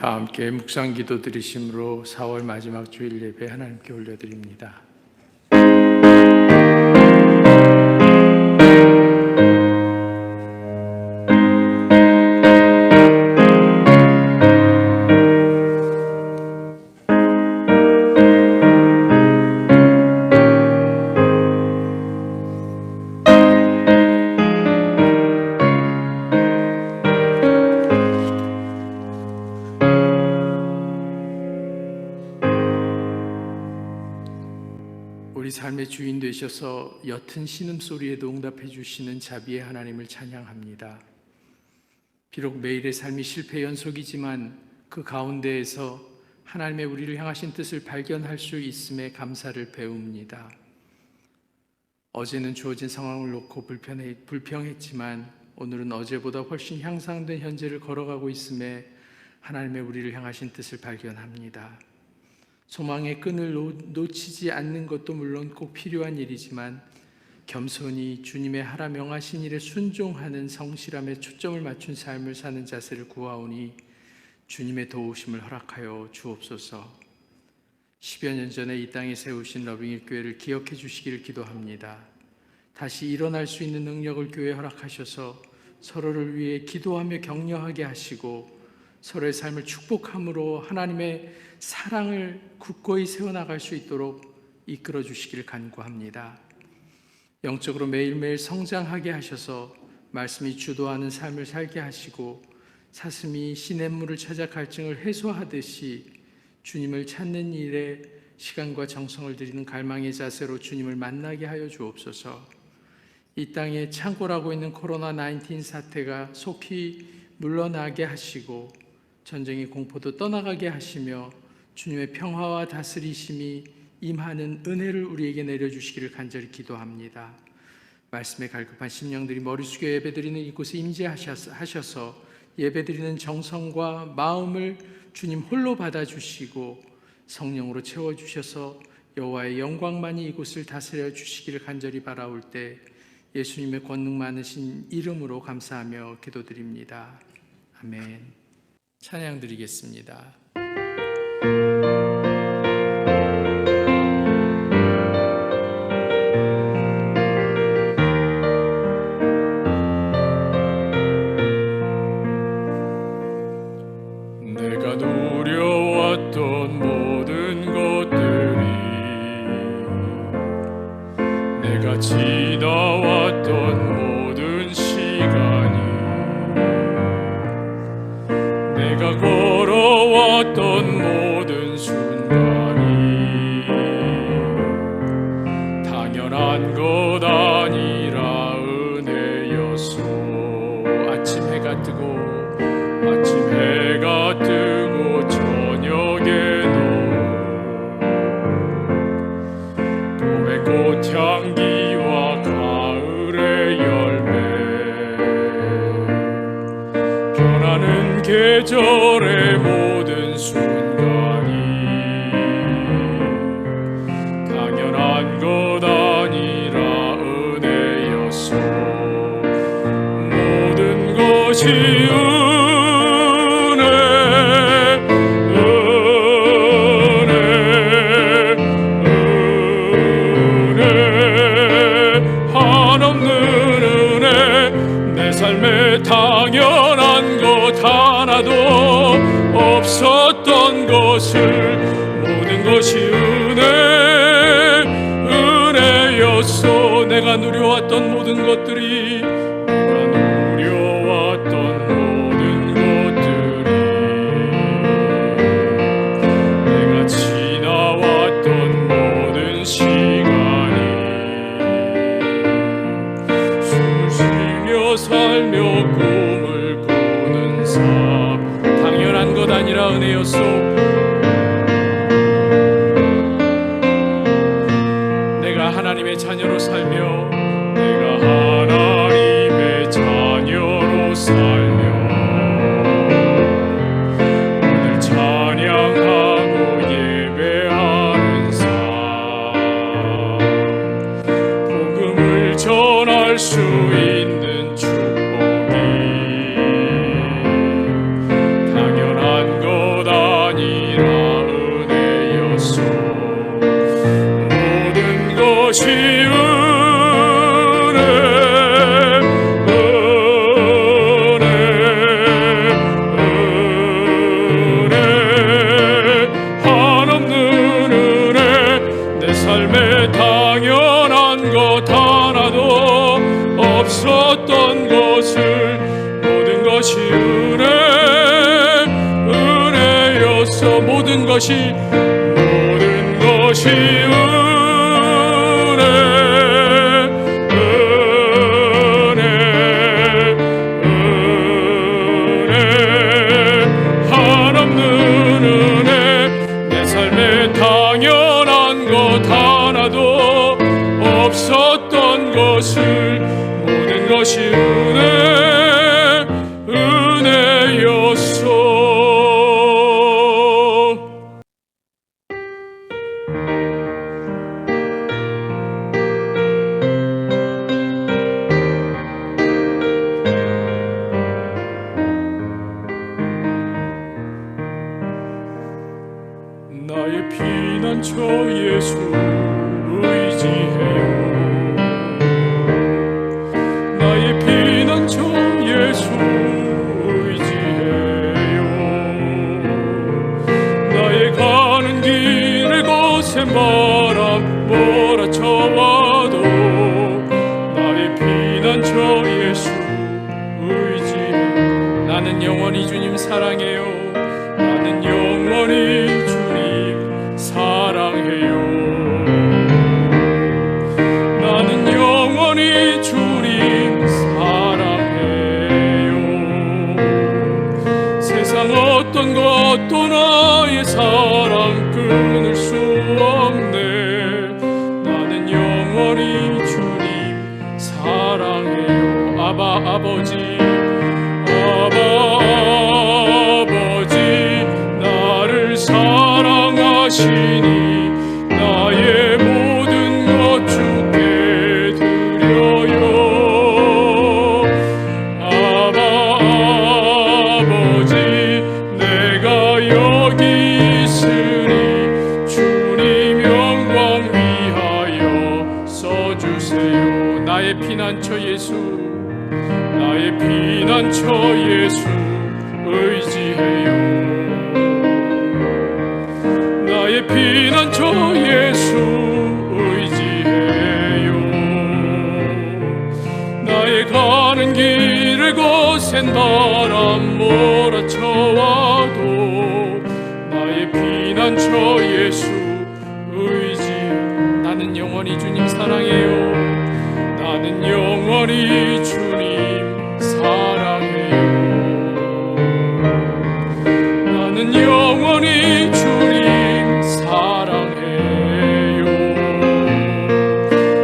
다 함께 묵상 기도 드리심으로 4월 마지막 주일 예배 하나님께 올려드립니다. 우리 삶의 주인 되셔서 옅은 신음소리에도 응답해 주시는 자비의 하나님을 찬양합니다. 비록 매일의 삶이 실패 연속이지만 그 가운데에서 하나님의 우리를 향하신 뜻을 발견할 수 있음에 감사를 배웁니다. 어제는 주어진 상황을 놓고 불평했지만 오늘은 어제보다 훨씬 향상된 현재를 걸어가고 있음에 하나님의 우리를 향하신 뜻을 발견합니다. 소망의 끈을 놓치지 않는 것도 물론 꼭 필요한 일이지만 겸손히 주님의 하라 명하신 일에 순종하는 성실함에 초점을 맞춘 삶을 사는 자세를 구하오니 주님의 도우심을 허락하여 주옵소서. 10여 년 전에 이 땅에 세우신 러빙힐 교회를 기억해 주시기를 기도합니다. 다시 일어날 수 있는 능력을 교회에 허락하셔서 서로를 위해 기도하며 격려하게 하시고 서로의 삶을 축복함으로 하나님의 사랑을 굳건히 세워나갈 수 있도록 이끌어 주시기를 간구합니다. 영적으로 매일매일 성장하게 하셔서 말씀이 주도하는 삶을 살게 하시고 사슴이 시냇물을 찾아 갈증을 해소하듯이 주님을 찾는 일에 시간과 정성을 들이는 갈망의 자세로 주님을 만나게 하여 주옵소서. 이 땅에 창궐하고 있는 코로나19 사태가 속히 물러나게 하시고 전쟁의 공포도 떠나가게 하시며 주님의 평화와 다스리심이 임하는 은혜를 우리에게 내려주시기를 간절히 기도합니다. 말씀에 갈급한 심령들이 머리 숙여 예배드리는 이곳에 임재하셔서 예배드리는 정성과 마음을 주님 홀로 받아주시고 성령으로 채워주셔서 여호와의 영광만이 이곳을 다스려 주시기를 간절히 바라올 때 예수님의 권능 많으신 이름으로 감사하며 기도드립니다. 아멘. 찬양 드리겠습니다. 내가 누려왔던 모든 것들이 내가 지나왔던 모든 시간이 내가 걸어왔던 모든 순간이 당연한 것 아니라 은혜였소. 아침 해가 뜨고 저녁에도 봄의 꽃향기와 가을의 열매 변하는 계절의 모든 순간이 당연한 것 아니라 은혜였소. 모든 것이 당연한 것 하나도 없었던 것을 모든 것이 은혜였소. 내가 누려왔던 모든 것들이 내가 지나왔던 모든 시간이 숨을 쉬며 살며 꿈을 꾸는 삶 당연한 것 아니라 은혜였소. 내가 하나님의 자녀로 살며 내가 하나님의 자녀로 살며 오늘 찬양하고 예배하는 삶 복음을 전할 수 있는 축복이 당연한 것 것이 없었던 것을 모든 것이 은혜였어. 모든 것이 은혜 한없는 은혜. 내 삶에 당연한 것 하나도 없었던 것을 모든 것이 은혜였어. 나의 피난처 예수 의지해요. 나의 피난처 예수 의지해요. 나의 가는 길에 거센 바람 몰아쳐와도 나의 피난처 예수 의지해요. 나는 영원히 주님 사랑해요. 나는 영원히 주님 사랑해요. 나는 영원히 주님 사랑해요. 세상 어떤 것도 나의 사랑 끊을 수 없네. 나는 영원히 주님 사랑해요. 아바 아버지, 나를 사랑하시니 나의 모든 것 주께 드려요. 아버지, 내가 여기 있으니 주님 영광 위하여 써주세요. 나의 피난처 예수, 나의 피난처 예수 의지해요. 나의 피난처 예수 의지해요. 나의 가는 길에 거센 바람 몰아쳐와도 나의 피난처 예수 의지해요. 나는 영원히 주님 사랑해요. 나는 영원히 주님 사랑해요. 나는 영원히 주님 사랑해요.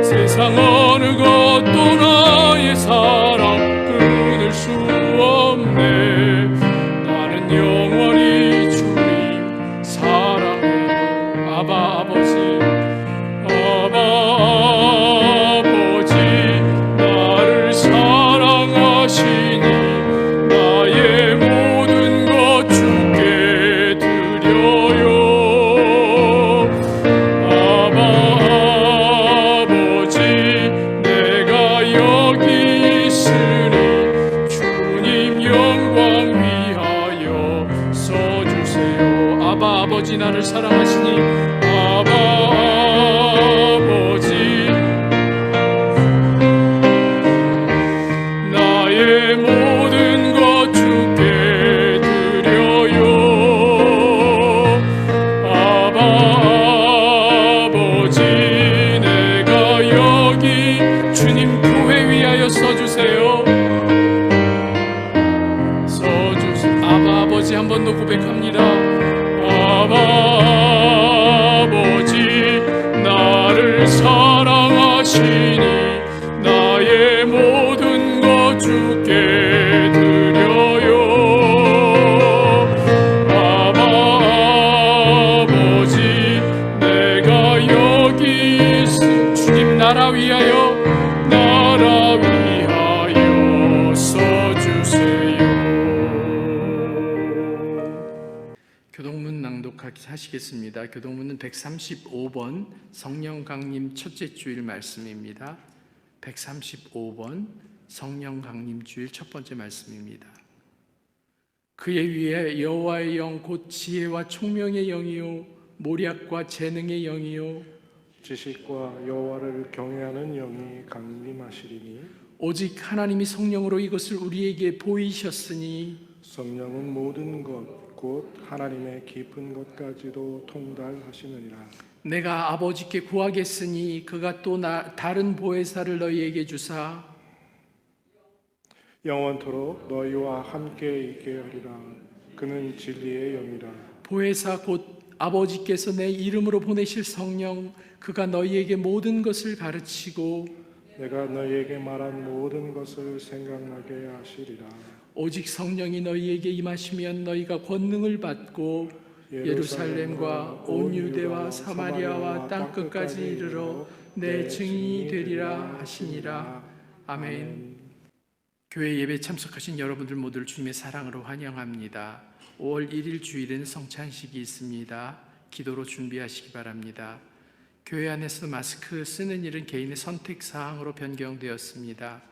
세상 어느 것도 나의 사랑 끊을 수 없네. 나는 영원히 주님 사랑해요. 아바 아버지, 나를 사랑하시니 나의 모든 것 주께 드려요. 아버지, 내가 여기 있으니 주님 영광 위하여 써주세요. 아버지, 나를 사랑하시니 아버지, 나의 모든 것 주께 드려요. 아버지, 내가 여기 주님 교회 위하여 써주세요. 아버지, 한 번 더 고백합니다. 아버지, 나를 사랑하시니 나의 모든 것 주께 드려요. 아버지, 내가 여기 있음 주님 나라 위하여 써주세요. 교동문 낭독하기 하시겠습니다. 교동문은 135번 성령 강림 첫째 주일 말씀입니다. 135번 성령 강림 주일 첫 번째 말씀입니다. 그의 위에 여호와의 영 곧 지혜와 총명의 영이요 모략과 재능의 영이요 지식과 여호와를 경외하는 영이 강림하시리니 오직 하나님이 성령으로 이것을 우리에게 보이셨으니 성령은 모든 것 곧 하나님의 깊은 것까지도 통달하시느니라. 내가 아버지께 구하겠으니 그가 또 다른 보혜사를 너희에게 주사 영원토록 너희와 함께 있게 하리라. 그는 진리의 영이라. 보혜사 곧 아버지께서 내 이름으로 보내실 성령 그가 너희에게 모든 것을 가르치고 내가 너희에게 말한 모든 것을 생각나게 하시리라. 오직 성령이 너희에게 임하시면 너희가 권능을 받고 예루살렘과 온 유대와 사마리아와 땅 끝까지 이르러 내 증인이 되리라 하시니라. 아멘. 교회 예배 참석하신 여러분들 모두를 주님의 사랑으로 환영합니다. 5월 1일 주일은 성찬식이 있습니다. 기도로 준비하시기 바랍니다. 교회 안에서 마스크 쓰는 일은 개인의 선택 사항으로 변경되었습니다.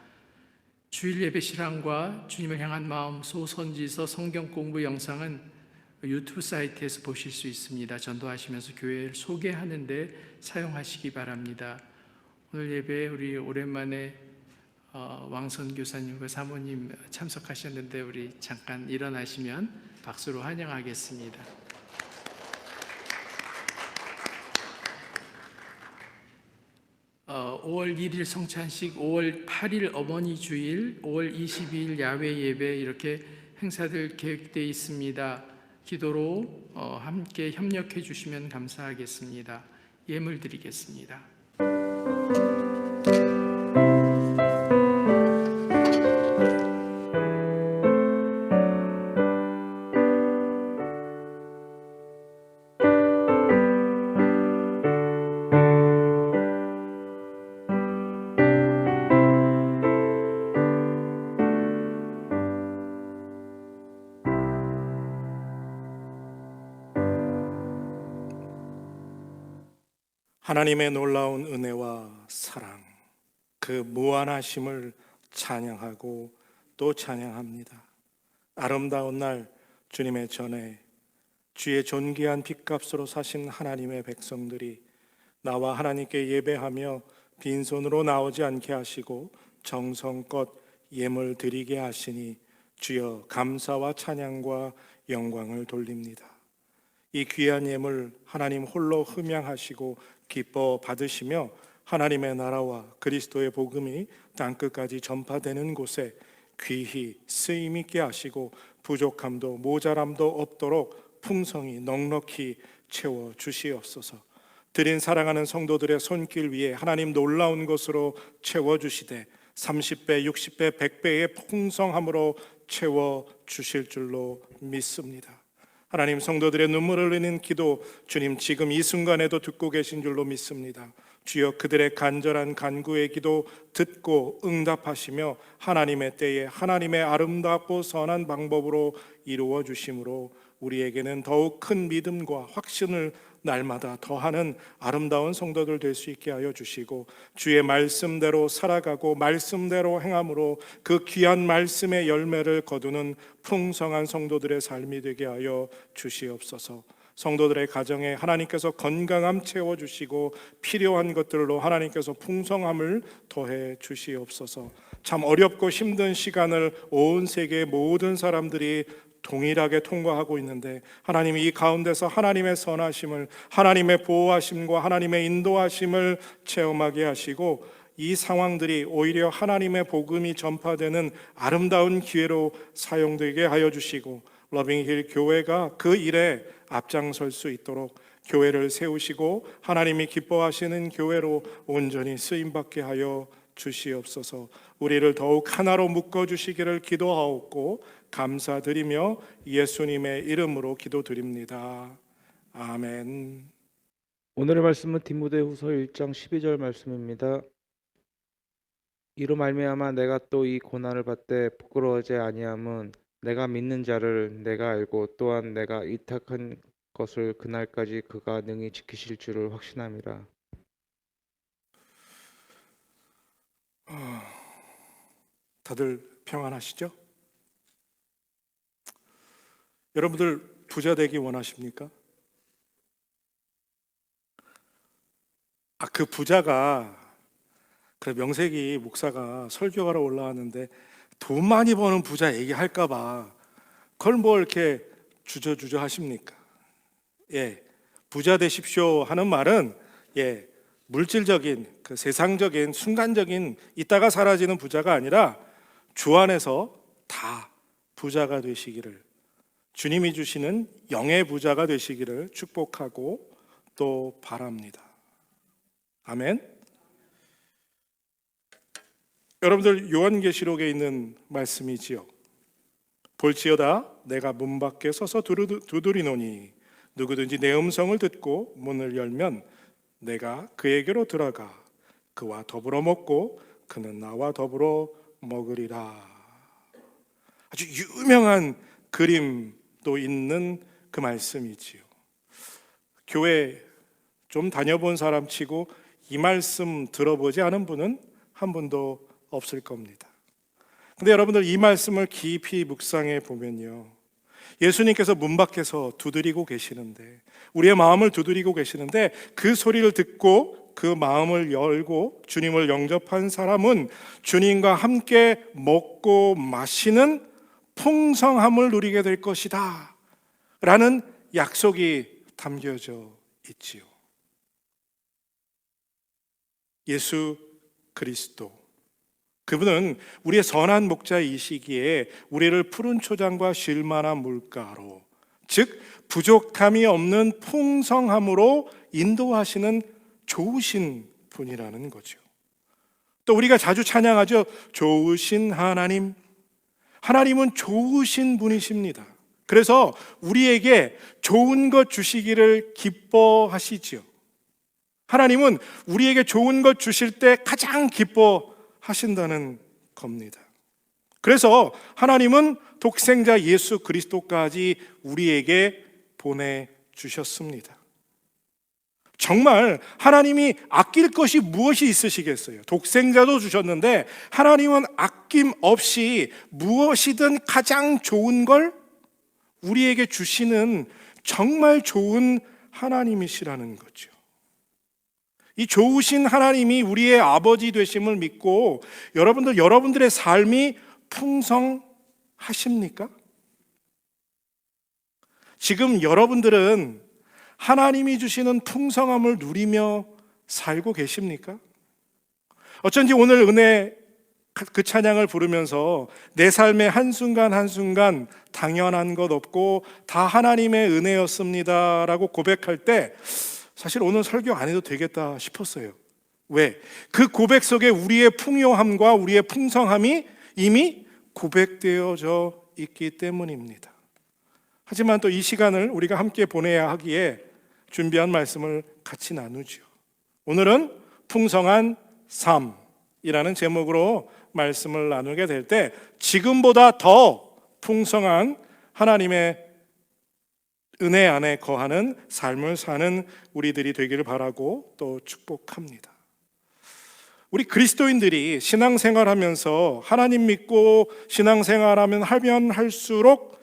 주일 예배 실황과 주님을 향한 마음 소선지서 성경 공부 영상은 유튜브 사이트에서 보실 수 있습니다. 전도하시면서 교회를 소개하는 데 사용하시기 바랍니다. 오늘 예배에 우리 오랜만에 왕선 교사님과 사모님 참석하셨는데 우리 잠깐 일어나시면 박수로 환영하겠습니다. 5월 1일 성찬식, 5월 8일 어머니 주일, 5월 22일 야외 예배 이렇게 행사들 계획되어 있습니다. 기도로 함께 협력해 주시면 감사하겠습니다. 예물 드리겠습니다. 하나님의 놀라운 은혜와 사랑, 그 무한하심을 찬양하고 또 찬양합니다. 아름다운 날 주님의 전에 주의 존귀한 핏값으로 사신 하나님의 백성들이 나와 하나님께 예배하며 빈손으로 나오지 않게 하시고 정성껏 예물 드리게 하시니 주여 감사와 찬양과 영광을 돌립니다. 이 귀한 예물 하나님 홀로 흠양하시고 기뻐 받으시며 하나님의 나라와 그리스도의 복음이 땅끝까지 전파되는 곳에 귀히 쓰임 있게 하시고 부족함도 모자람도 없도록 풍성히 넉넉히 채워 주시옵소서. 드린 사랑하는 성도들의 손길 위에 하나님 놀라운 것으로 채워 주시되 30배, 60배, 100배의 풍성함으로 채워 주실 줄로 믿습니다. 하나님 성도들의 눈물을 흘리는 기도 주님 지금 이 순간에도 듣고 계신 줄로 믿습니다. 주여 그들의 간절한 간구의 기도 듣고 응답하시며 하나님의 때에 하나님의 아름답고 선한 방법으로 이루어 주심으로 우리에게는 더욱 큰 믿음과 확신을 날마다 더하는 아름다운 성도들 될 수 있게 하여 주시고 주의 말씀대로 살아가고 말씀대로 행함으로 그 귀한 말씀의 열매를 거두는 풍성한 성도들의 삶이 되게 하여 주시옵소서. 성도들의 가정에 하나님께서 건강함 채워주시고 필요한 것들로 하나님께서 풍성함을 더해 주시옵소서. 참 어렵고 힘든 시간을 온 세계의 모든 사람들이 동일하게 통과하고 있는데 하나님이 이 가운데서 하나님의 선하심을, 하나님의 보호하심과 하나님의 인도하심을 체험하게 하시고 이 상황들이 오히려 하나님의 복음이 전파되는 아름다운 기회로 사용되게 하여 주시고 러빙힐 교회가 그 일에 앞장설 수 있도록 교회를 세우시고 하나님이 기뻐하시는 교회로 온전히 쓰임받게 하여 주시옵소서. 우리를 더욱 하나로 묶어주시기를 기도하옵고 감사드리며 예수님의 이름으로 기도드립니다. 아멘. 오늘의 말씀은 디모데후서 1장 12절 말씀입니다. 이로 말미암아 내가 또 이 고난을 받되 부끄러워하지 아니함은 내가 믿는 자를 내가 알고 또한 내가 위탁한 것을 그날까지 그가 능히 지키실 줄을 확신함이라. 다들 평안하시죠? 여러분들 부자 되기 원하십니까? 그 부자가, 그래, 명색이 목사가 설교하러 올라왔는데 돈 많이 버는 부자 얘기할까봐 그걸 뭐 이렇게 주저주저 하십니까? 예, 부자 되십시오 하는 말은 물질적인, 그 세상적인, 순간적인, 이따가 사라지는 부자가 아니라 주 안에서 다 부자가 되시기를, 주님이 주시는 영의 부자가 되시기를 축복하고 또 바랍니다. 아멘. 여러분들 요한계시록에 있는 말씀이지요. 볼지어다 내가 문 밖에 서서 두드리노니 누구든지 내 음성을 듣고 문을 열면 내가 그에게로 들어가 그와 더불어 먹고 그는 나와 더불어 먹으리라. 아주 유명한 그림도 있는 그 말씀이지요. 교회 좀 다녀본 사람 치고 이 말씀 들어보지 않은 분은 한 분도 없을 겁니다. 근데 여러분들 이 말씀을 깊이 묵상해 보면요, 예수님께서 문 밖에서 두드리고 계시는데, 우리의 마음을 두드리고 계시는데, 그 소리를 듣고 그 마음을 열고 주님을 영접한 사람은 주님과 함께 먹고 마시는 풍성함을 누리게 될 것이다 라는 약속이 담겨져 있지요. 예수 그리스도, 그분은 우리의 선한 목자이시기에 우리를 푸른 초장과 쉴 만한 물가로, 즉 부족함이 없는 풍성함으로 인도하시는 좋으신 분이라는 거죠. 또 우리가 자주 찬양하죠. 좋으신 하나님. 하나님은 좋으신 분이십니다. 그래서 우리에게 좋은 것 주시기를 기뻐하시지요. 하나님은 우리에게 좋은 것 주실 때 가장 기뻐하신다는 겁니다. 그래서 하나님은 독생자 예수 그리스도까지 우리에게 보내주셨습니다. 정말 하나님이 아낄 것이 무엇이 있으시겠어요? 독생자도 주셨는데 하나님은 아낌없이 무엇이든 가장 좋은 걸 우리에게 주시는 정말 좋은 하나님이시라는 거죠. 이 좋으신 하나님이 우리의 아버지 되심을 믿고 여러분들의 삶이 풍성하십니까? 지금 여러분들은 하나님이 주시는 풍성함을 누리며 살고 계십니까? 어쩐지 오늘 은혜 그 찬양을 부르면서 내 삶의 한순간 한순간 당연한 것 없고 다 하나님의 은혜였습니다 라고 고백할 때 사실 오늘 설교 안 해도 되겠다 싶었어요. 왜? 그 고백 속에 우리의 풍요함과 우리의 풍성함이 이미 고백되어져 있기 때문입니다. 하지만 또 이 시간을 우리가 함께 보내야 하기에 준비한 말씀을 같이 나누죠. 오늘은 풍성한 삶이라는 제목으로 말씀을 나누게 될 때 지금보다 더 풍성한 하나님의 은혜 안에 거하는 삶을 사는 우리들이 되기를 바라고 또 축복합니다. 우리 그리스도인들이 신앙생활하면서 하나님 믿고 신앙생활하면 할수록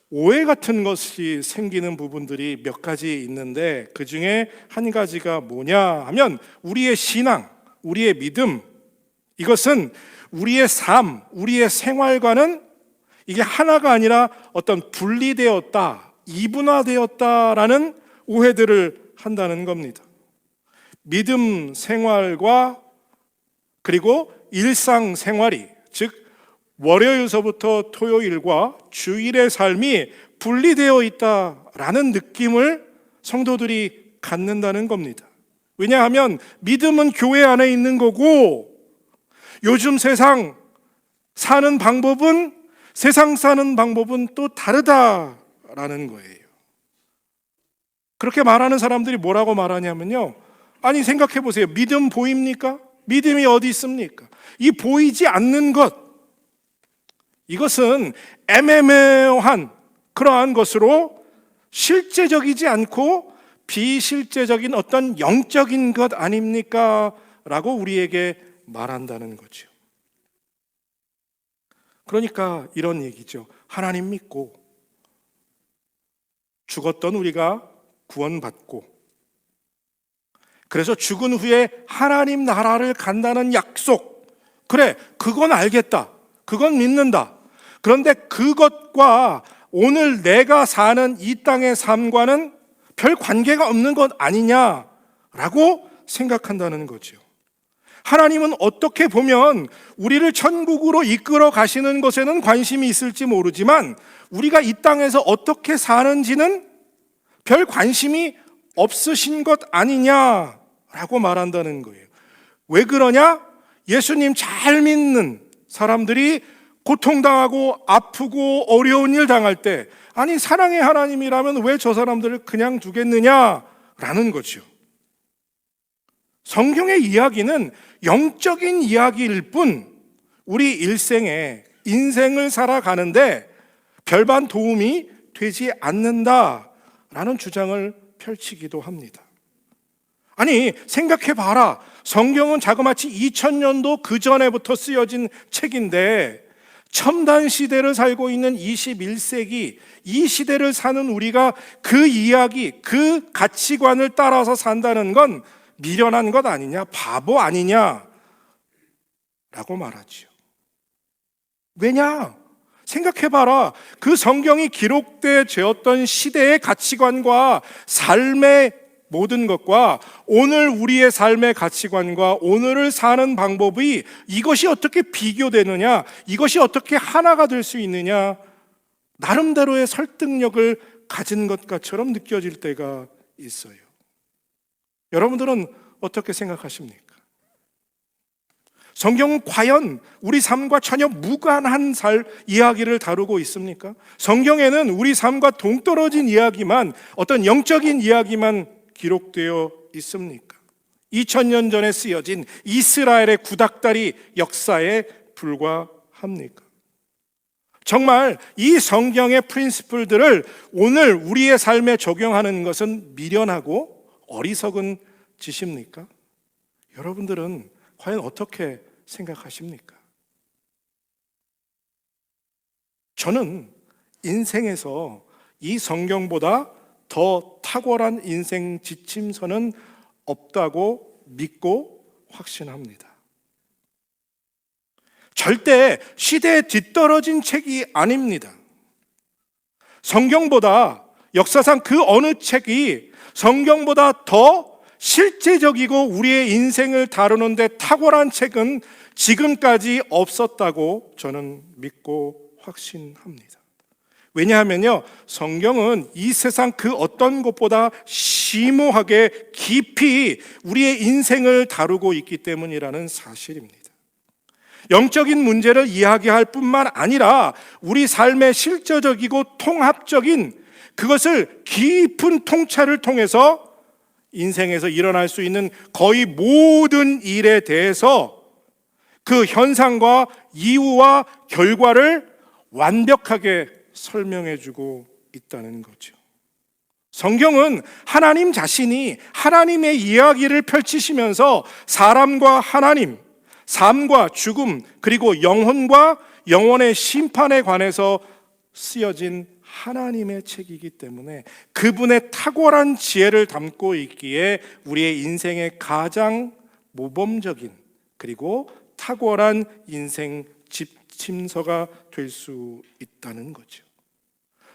오해 같은 것이 생기는 부분들이 몇 가지 있는데 그 중에 한 가지가 뭐냐 하면 우리의 신앙, 우리의 믿음, 이것은 우리의 삶, 우리의 생활과는 이게 하나가 아니라 어떤 분리되었다, 이분화되었다라는 오해들을 한다는 겁니다. 믿음 생활과 그리고 일상 생활이, 즉 월요일서부터 토요일과 주일의 삶이 분리되어 있다라는 느낌을 성도들이 갖는다는 겁니다. 왜냐하면 믿음은 교회 안에 있는 거고 요즘 세상 사는 방법은 세상 사는 방법은 또 다르다라는 거예요. 그렇게 말하는 사람들이 뭐라고 말하냐면요, 아니 생각해 보세요. 믿음 보입니까? 믿음이 어디 있습니까? 이 보이지 않는 것, 이것은 애매모호한 그러한 것으로 실제적이지 않고 비실제적인 어떤 영적인 것 아닙니까? 라고 우리에게 말한다는 거죠. 그러니까 이런 얘기죠. 하나님 믿고 죽었던 우리가 구원받고, 그래서 죽은 후에 하나님 나라를 간다는 약속, 그래, 그건 알겠다, 그건 믿는다. 그런데 그것과 오늘 내가 사는 이 땅의 삶과는 별 관계가 없는 것 아니냐라고 생각한다는 거죠. 하나님은 어떻게 보면 우리를 천국으로 이끌어 가시는 것에는 관심이 있을지 모르지만 우리가 이 땅에서 어떻게 사는지는 별 관심이 없으신 것 아니냐라고 말한다는 거예요. 왜 그러냐? 예수님 잘 믿는 사람들이 고통당하고 아프고 어려운 일 당할 때, 아니 사랑의 하나님이라면 왜 저 사람들을 그냥 두겠느냐라는 거죠. 성경의 이야기는 영적인 이야기일 뿐 우리 일생에 인생을 살아가는데 별반 도움이 되지 않는다라는 주장을 펼치기도 합니다. 아니 생각해봐라. 성경은 자그마치 2000년도 그 전에부터 쓰여진 책인데 첨단 시대를 살고 있는 21세기 이 시대를 사는 우리가 그 이야기, 그 가치관을 따라서 산다는 건 미련한 것 아니냐, 바보 아니냐 라고 말하죠. 왜냐? 생각해봐라. 그 성경이 기록되었던 시대의 가치관과 삶의 모든 것과 오늘 우리의 삶의 가치관과 오늘을 사는 방법이 이것이 어떻게 비교되느냐, 이것이 어떻게 하나가 될 수 있느냐, 나름대로의 설득력을 가진 것처럼 느껴질 때가 있어요. 여러분들은 어떻게 생각하십니까? 성경은 과연 우리 삶과 전혀 무관한 이야기를 다루고 있습니까? 성경에는 우리 삶과 동떨어진 이야기만, 어떤 영적인 이야기만 기록되어 있습니까? 2000년 전에 쓰여진 이스라엘의 구닥다리 역사에 불과합니까? 정말 이 성경의 프린시플들을 오늘 우리의 삶에 적용하는 것은 미련하고 어리석은 짓입니까? 여러분들은 과연 어떻게 생각하십니까? 저는 인생에서 이 성경보다 더 탁월한 인생 지침서는 없다고 믿고 확신합니다. 절대 시대에 뒤떨어진 책이 아닙니다. 성경보다, 역사상 그 어느 책이 성경보다 더 실제적이고 우리의 인생을 다루는데 탁월한 책은 지금까지 없었다고 저는 믿고 확신합니다. 왜냐하면요, 성경은 이 세상 그 어떤 것보다 심오하게 깊이 우리의 인생을 다루고 있기 때문이라는 사실입니다. 영적인 문제를 이야기할 뿐만 아니라 우리 삶의 실제적이고 통합적인 그것을 깊은 통찰을 통해서 인생에서 일어날 수 있는 거의 모든 일에 대해서 그 현상과 이유와 결과를 완벽하게 설명해주고 있다는 거죠. 성경은 하나님 자신이 하나님의 이야기를 펼치시면서 사람과 하나님, 삶과 죽음, 그리고 영혼과 영혼의 심판에 관해서 쓰여진 하나님의 책이기 때문에 그분의 탁월한 지혜를 담고 있기에 우리의 인생의 가장 모범적인 그리고 탁월한 인생 지침서가 될 수 있다는 거죠.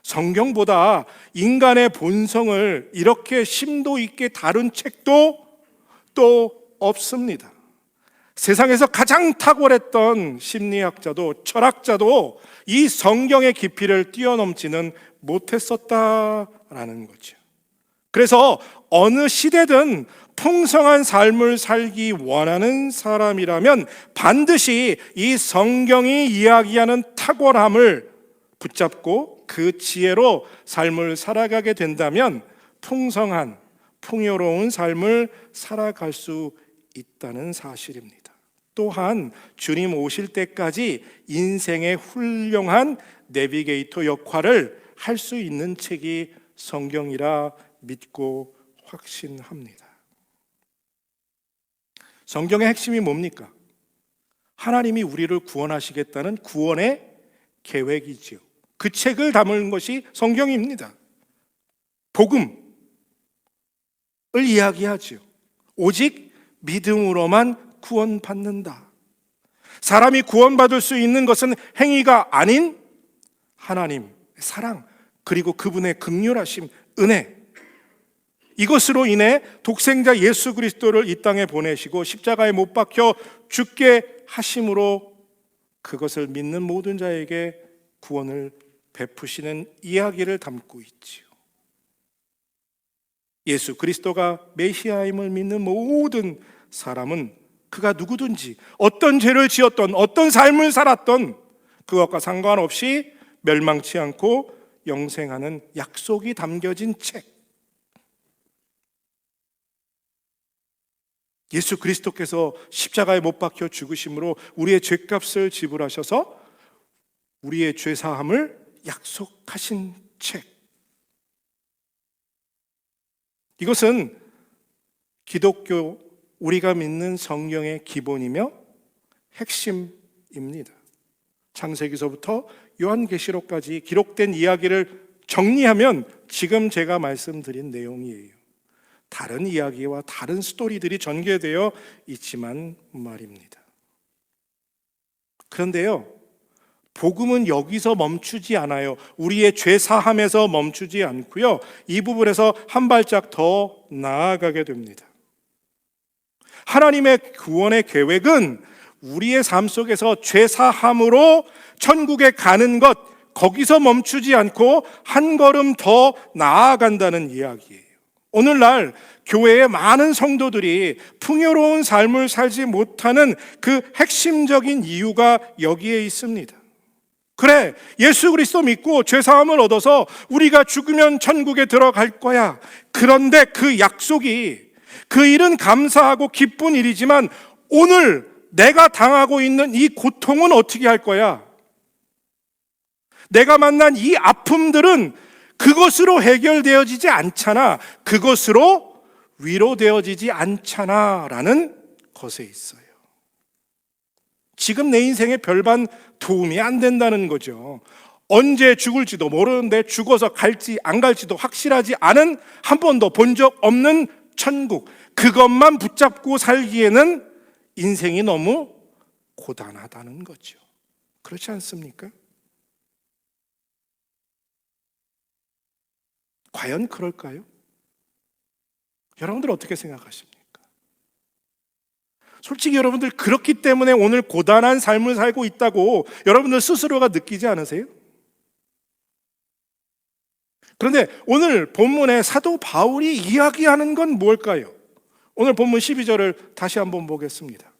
성경보다 인간의 본성을 이렇게 심도 있게 다룬 책도 또 없습니다. 세상에서 가장 탁월했던 심리학자도 철학자도 이 성경의 깊이를 뛰어넘지는 못했었다라는 거죠. 그래서 어느 시대든 풍성한 삶을 살기 원하는 사람이라면 반드시 이 성경이 이야기하는 탁월함을 붙잡고 그 지혜로 삶을 살아가게 된다면 풍성한, 풍요로운 삶을 살아갈 수 있다는 사실입니다. 또한 주님 오실 때까지 인생의 훌륭한 내비게이터 역할을 할 수 있는 책이 성경이라 믿고 확신합니다. 성경의 핵심이 뭡니까? 하나님이 우리를 구원하시겠다는 구원의 계획이지요. 그 책을 담은 것이 성경입니다. 복음을 이야기하지요. 오직 믿음으로만 구원받는다. 사람이 구원받을 수 있는 것은 행위가 아닌 하나님의 사랑, 그리고 그분의 긍휼하심, 은혜, 이것으로 인해 독생자 예수 그리스도를 이 땅에 보내시고 십자가에 못 박혀 죽게 하심으로 그것을 믿는 모든 자에게 구원을 베푸시는 이야기를 담고 있지요. 예수 그리스도가 메시아임을 믿는 모든 사람은 그가 누구든지 어떤 죄를 지었던 어떤 삶을 살았던 그것과 상관없이 멸망치 않고 영생하는 약속이 담겨진 책. 예수 그리스도께서 십자가에 못 박혀 죽으심으로 우리의 죄값을 지불하셔서 우리의 죄사함을 약속하신 책. 이것은 기독교, 우리가 믿는 성경의 기본이며 핵심입니다. 창세기서부터 요한계시록까지 기록된 이야기를 정리하면 지금 제가 말씀드린 내용이에요. 다른 이야기와 다른 스토리들이 전개되어 있지만 말입니다. 그런데요, 복음은 여기서 멈추지 않아요. 우리의 죄 사함에서 멈추지 않고요, 이 부분에서 한 발짝 더 나아가게 됩니다. 하나님의 구원의 계획은 우리의 삶 속에서 죄 사함으로 천국에 가는 것, 거기서 멈추지 않고 한 걸음 더 나아간다는 이야기예요. 오늘날 교회의 많은 성도들이 풍요로운 삶을 살지 못하는 그 핵심적인 이유가 여기에 있습니다. 그래, 예수 그리스도 믿고 죄사함을 얻어서 우리가 죽으면 천국에 들어갈 거야. 그런데 그 약속이, 그 일은 감사하고 기쁜 일이지만 오늘 내가 당하고 있는 이 고통은 어떻게 할 거야? 내가 만난 이 아픔들은 그것으로 해결되어지지 않잖아. 그것으로 위로되어지지 않잖아 라는 것에 있어요. 지금 내 인생에 별반 도움이 안 된다는 거죠. 언제 죽을지도 모르는데 죽어서 갈지 안 갈지도 확실하지 않은, 한 번도 본 적 없는 천국, 그것만 붙잡고 살기에는 인생이 너무 고단하다는 거죠. 그렇지 않습니까? 과연 그럴까요? 여러분들 어떻게 생각하십니까? 솔직히 여러분들 그렇기 때문에 오늘 고단한 삶을 살고 있다고 여러분들 스스로가 느끼지 않으세요? 그런데 오늘 본문에 사도 바울이 이야기하는 건 뭘까요? 오늘 본문 12절을 다시 한번 보겠습니다.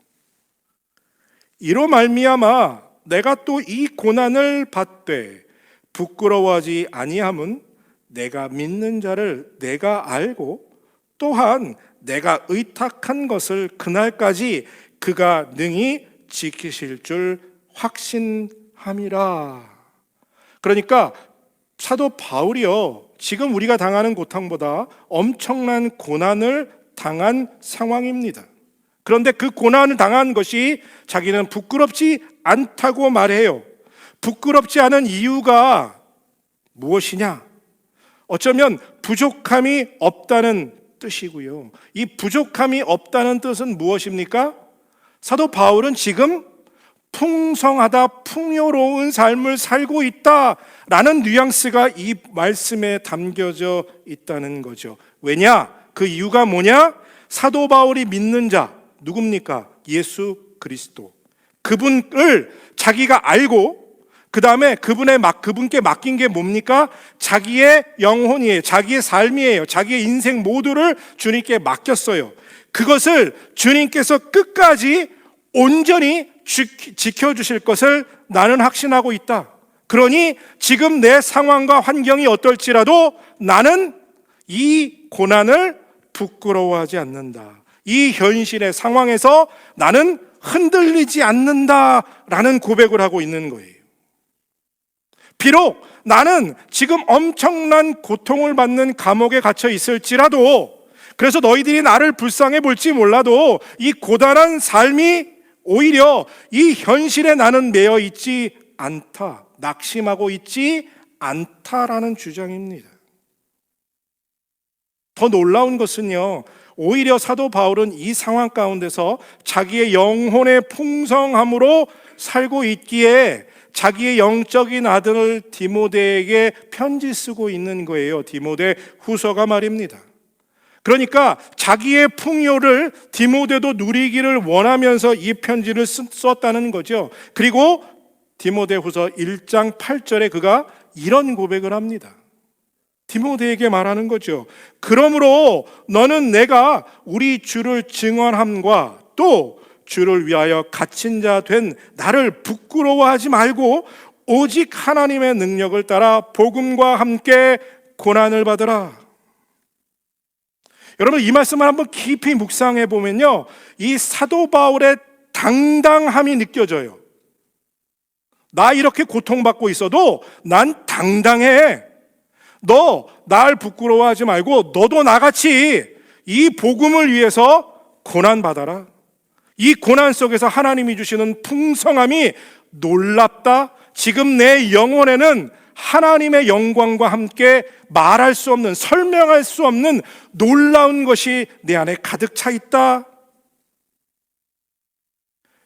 이로 말미암아 내가 또 이 고난을 받되 부끄러워하지 아니함은 내가 믿는 자를 내가 알고 또한 내가 의탁한 것을 그날까지 그가 능히 지키실 줄 확신함이라. 그러니까 사도 바울이요, 지금 우리가 당하는 고통보다 엄청난 고난을 당한 상황입니다. 그런데 그 고난을 당한 것이 자기는 부끄럽지 않다고 말해요. 부끄럽지 않은 이유가 무엇이냐? 어쩌면 부족함이 없다는 뜻이고요. 이 부족함이 없다는 뜻은 무엇입니까? 사도 바울은 지금 풍성하다, 풍요로운 삶을 살고 있다라는 뉘앙스가 이 말씀에 담겨져 있다는 거죠. 왜냐? 그 이유가 뭐냐? 사도 바울이 믿는 자, 누굽니까? 예수 그리스도. 그분을 자기가 알고 그 다음에 그분께 맡긴 게 뭡니까? 자기의 영혼이에요. 자기의 삶이에요. 자기의 인생 모두를 주님께 맡겼어요. 그것을 주님께서 끝까지 온전히 지켜주실 것을 나는 확신하고 있다. 그러니 지금 내 상황과 환경이 어떨지라도 나는 이 고난을 부끄러워하지 않는다. 이 현실의 상황에서 나는 흔들리지 않는다라는 고백을 하고 있는 거예요. 비록 나는 지금 엄청난 고통을 받는 감옥에 갇혀 있을지라도, 그래서 너희들이 나를 불쌍해 볼지 몰라도 이 고단한 삶이 오히려 이 현실에 나는 매여 있지 않다, 낙심하고 있지 않다라는 주장입니다. 더 놀라운 것은요, 오히려 사도 바울은 이 상황 가운데서 자기의 영혼의 풍성함으로 살고 있기에 자기의 영적인 아들 디모데에게 편지 쓰고 있는 거예요. 디모데 후서가 말입니다. 그러니까 자기의 풍요를 디모데도 누리기를 원하면서 이 편지를 썼다는 거죠. 그리고 디모데 후서 1장 8절에 그가 이런 고백을 합니다. 디모데에게 말하는 거죠. 그러므로 너는 내가 우리 주를 증언함과 또 주를 위하여 갇힌 자 된 나를 부끄러워하지 말고 오직 하나님의 능력을 따라 복음과 함께 고난을 받으라. 여러분, 이 말씀을 한번 깊이 묵상해 보면요, 이 사도 바울의 당당함이 느껴져요. 나 이렇게 고통받고 있어도 난 당당해. 너 날 부끄러워하지 말고 너도 나같이 이 복음을 위해서 고난받아라. 이 고난 속에서 하나님이 주시는 풍성함이 놀랍다. 지금 내 영혼에는 하나님의 영광과 함께 말할 수 없는, 설명할 수 없는 놀라운 것이 내 안에 가득 차 있다.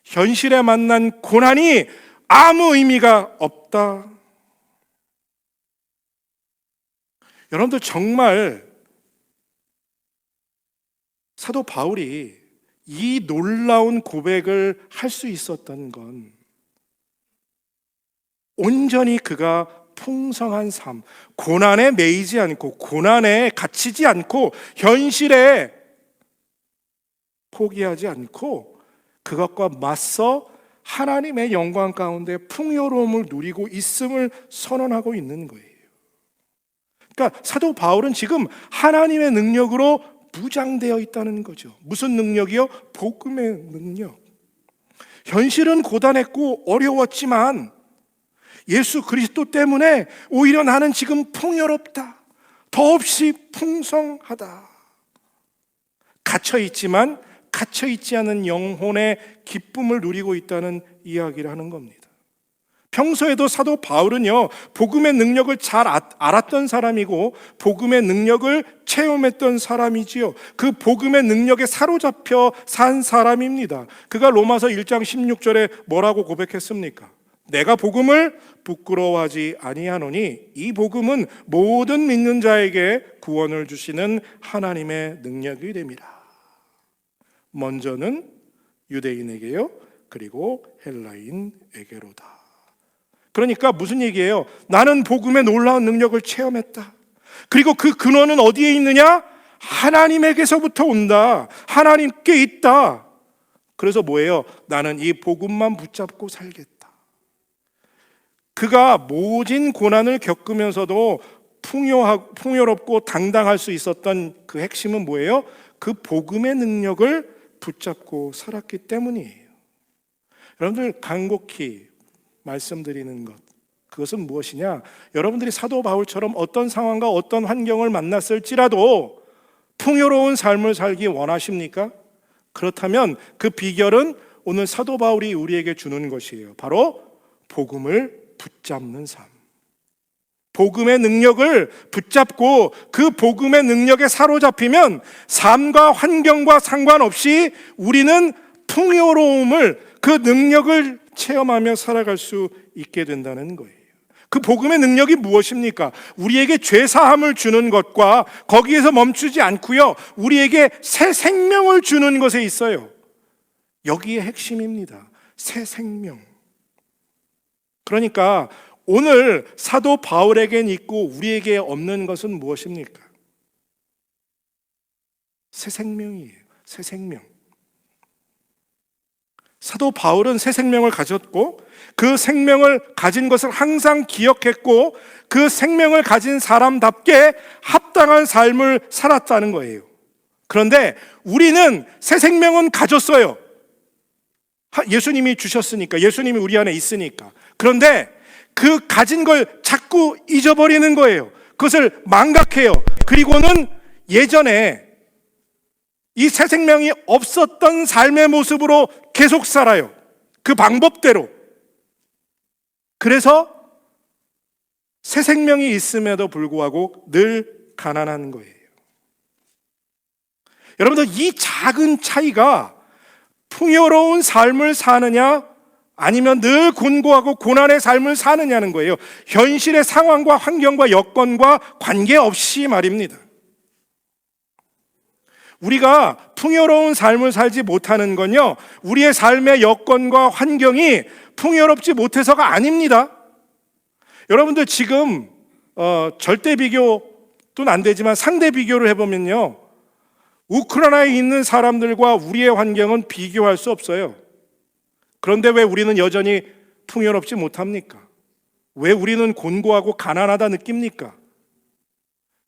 현실에 만난 고난이 아무 의미가 없다. 여러분들, 정말 사도 바울이 이 놀라운 고백을 할 수 있었던 건 온전히 그가 풍성한 삶, 고난에 매이지 않고 고난에 갇히지 않고 현실에 포기하지 않고 그것과 맞서 하나님의 영광 가운데 풍요로움을 누리고 있음을 선언하고 있는 거예요. 그러니까 사도 바울은 지금 하나님의 능력으로 무장되어 있다는 거죠. 무슨 능력이요? 복음의 능력. 현실은 고단했고 어려웠지만 예수 그리스도 때문에 오히려 나는 지금 풍요롭다, 더없이 풍성하다. 갇혀있지만 갇혀있지 않은 영혼의 기쁨을 누리고 있다는 이야기를 하는 겁니다. 평소에도 사도 바울은요, 복음의 능력을 잘 알았던 사람이고 복음의 능력을 체험했던 사람이지요. 그 복음의 능력에 사로잡혀 산 사람입니다. 그가 로마서 1장 16절에 뭐라고 고백했습니까? 내가 복음을 부끄러워하지 아니하노니 이 복음은 모든 믿는 자에게 구원을 주시는 하나님의 능력이 됨이라. 먼저는 유대인에게요, 그리고 헬라인에게로다. 그러니까 무슨 얘기예요? 나는 복음의 놀라운 능력을 체험했다. 그리고 그 근원은 어디에 있느냐? 하나님에게서부터 온다. 하나님께 있다. 그래서 뭐예요? 나는 이 복음만 붙잡고 살겠다. 그가 모진 고난을 겪으면서도 풍요롭고 당당할 수 있었던 그 핵심은 뭐예요? 그 복음의 능력을 붙잡고 살았기 때문이에요. 여러분들, 간곡히 말씀드리는 것, 그것은 무엇이냐? 여러분들이 사도 바울처럼 어떤 상황과 어떤 환경을 만났을지라도 풍요로운 삶을 살기 원하십니까? 그렇다면 그 비결은 오늘 사도 바울이 우리에게 주는 것이에요. 바로 복음을 붙잡는 삶. 복음의 능력을 붙잡고 그 복음의 능력에 사로잡히면 삶과 환경과 상관없이 우리는 풍요로움을, 그 능력을 체험하며 살아갈 수 있게 된다는 거예요. 그 복음의 능력이 무엇입니까? 우리에게 죄사함을 주는 것과 거기에서 멈추지 않고요, 우리에게 새 생명을 주는 것에 있어요. 여기에 핵심입니다. 새 생명. 그러니까 오늘 사도 바울에겐 있고 우리에게 없는 것은 무엇입니까? 새 생명이에요. 새 생명. 사도 바울은 새 생명을 가졌고 그 생명을 가진 것을 항상 기억했고 그 생명을 가진 사람답게 합당한 삶을 살았다는 거예요. 그런데 우리는 새 생명은 가졌어요. 예수님이 주셨으니까, 예수님이 우리 안에 있으니까. 그런데 그 가진 걸 자꾸 잊어버리는 거예요. 그것을 망각해요. 그리고는 예전에 이 새 생명이 없었던 삶의 모습으로 계속 살아요. 그 방법대로. 그래서 새 생명이 있음에도 불구하고 늘 가난한 거예요. 여러분들, 이 작은 차이가 풍요로운 삶을 사느냐 아니면 늘 곤고하고 고난의 삶을 사느냐는 거예요. 현실의 상황과 환경과 여건과 관계없이 말입니다. 우리가 풍요로운 삶을 살지 못하는 건요, 우리의 삶의 여건과 환경이 풍요롭지 못해서가 아닙니다. 여러분들 지금 절대 비교는 안 되지만 상대 비교를 해보면요, 우크라이나에 있는 사람들과 우리의 환경은 비교할 수 없어요. 그런데 왜 우리는 여전히 풍요롭지 못합니까? 왜 우리는 곤고하고 가난하다 느낍니까?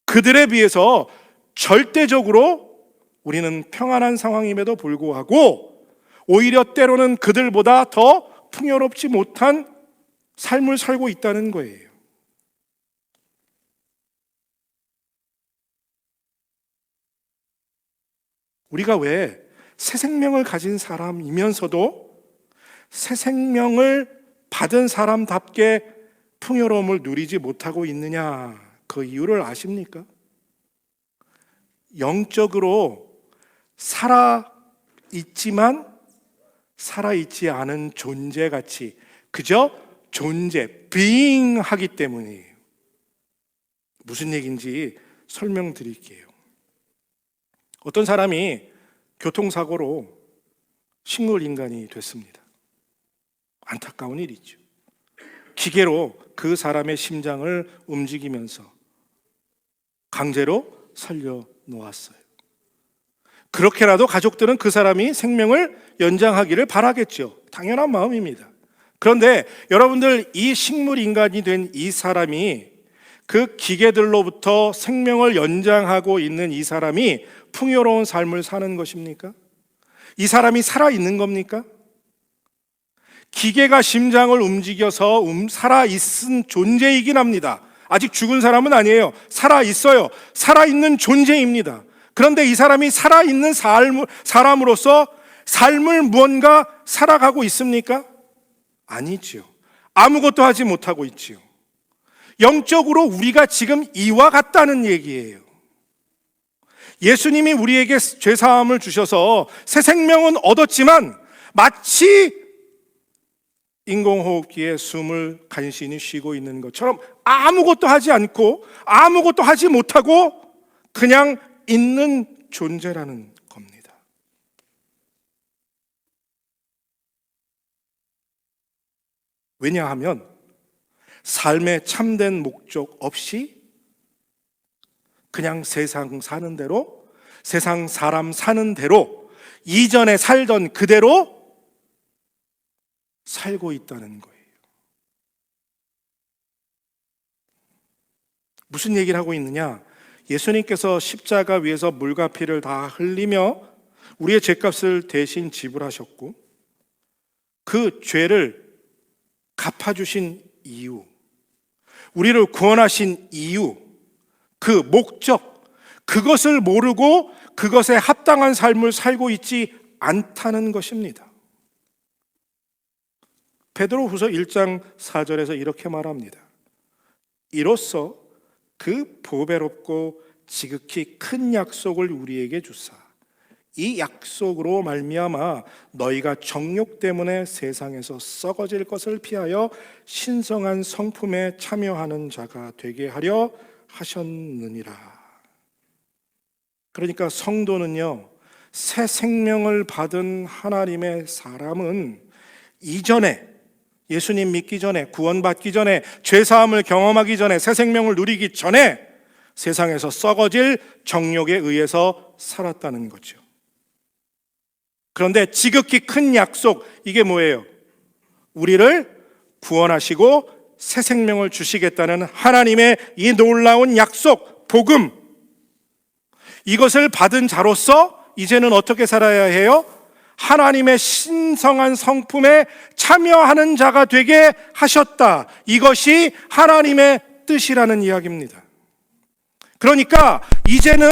그들에 비해서 절대적으로 우리는 평안한 상황임에도 불구하고 오히려 때로는 그들보다 더 풍요롭지 못한 삶을 살고 있다는 거예요. 우리가 왜 새 생명을 가진 사람이면서도 새 생명을 받은 사람답게 풍요로움을 누리지 못하고 있느냐, 그 이유를 아십니까? 영적으로 살아있지만 살아있지 않은 존재같이 그저 존재, being하기 때문이에요. 무슨 얘기인지 설명드릴게요. 어떤 사람이 교통사고로 식물인간이 됐습니다. 안타까운 일이죠. 기계로 그 사람의 심장을 움직이면서 강제로 살려 놓았어요. 그렇게라도 가족들은 그 사람이 생명을 연장하기를 바라겠죠. 당연한 마음입니다. 그런데 여러분들, 이 식물인간이 된 이 사람이, 그 기계들로부터 생명을 연장하고 있는 이 사람이 풍요로운 삶을 사는 것입니까? 이 사람이 살아있는 겁니까? 기계가 심장을 움직여서 살아있은 존재이긴 합니다. 아직 죽은 사람은 아니에요. 살아있어요. 살아있는 존재입니다. 그런데 이 사람이 살아있는 사람으로서 삶을 무언가 살아가고 있습니까? 아니지요. 아무것도 하지 못하고 있지요. 영적으로 우리가 지금 이와 같다는 얘기예요. 예수님이 우리에게 죄사함을 주셔서 새 생명은 얻었지만 마치 인공호흡기에 숨을 간신히 쉬고 있는 것처럼 아무것도 하지 않고 아무것도 하지 못하고 그냥 있는 존재라는 겁니다. 왜냐하면 삶의 참된 목적 없이 그냥 세상 사는 대로, 세상 사람 사는 대로, 이전에 살던 그대로 살고 있다는 거예요. 무슨 얘기를 하고 있느냐? 예수님께서 십자가 위에서 물과 피를 다 흘리며 우리의 죄값을 대신 지불하셨고 그 죄를 갚아주신 이유, 우리를 구원하신 이유, 그 목적, 그것을 모르고 그것에 합당한 삶을 살고 있지 않다는 것입니다. 베드로후서 1장 4절에서 이렇게 말합니다. 이로써 그 보배롭고 지극히 큰 약속을 우리에게 주사 이 약속으로 말미암아 너희가 정욕 때문에 세상에서 썩어질 것을 피하여 신성한 성품에 참여하는 자가 되게 하려 하셨느니라. 그러니까 성도는요, 새 생명을 받은 하나님의 사람은 이전에, 예수님 믿기 전에, 구원받기 전에, 죄사함을 경험하기 전에, 새 생명을 누리기 전에 세상에서 썩어질 정욕에 의해서 살았다는 거죠. 그런데 지극히 큰 약속, 이게 뭐예요? 우리를 구원하시고 새 생명을 주시겠다는 하나님의 이 놀라운 약속, 복음, 이것을 받은 자로서 이제는 어떻게 살아야 해요? 하나님의 신성한 성품에 참여하는 자가 되게 하셨다. 이것이 하나님의 뜻이라는 이야기입니다. 그러니까 이제는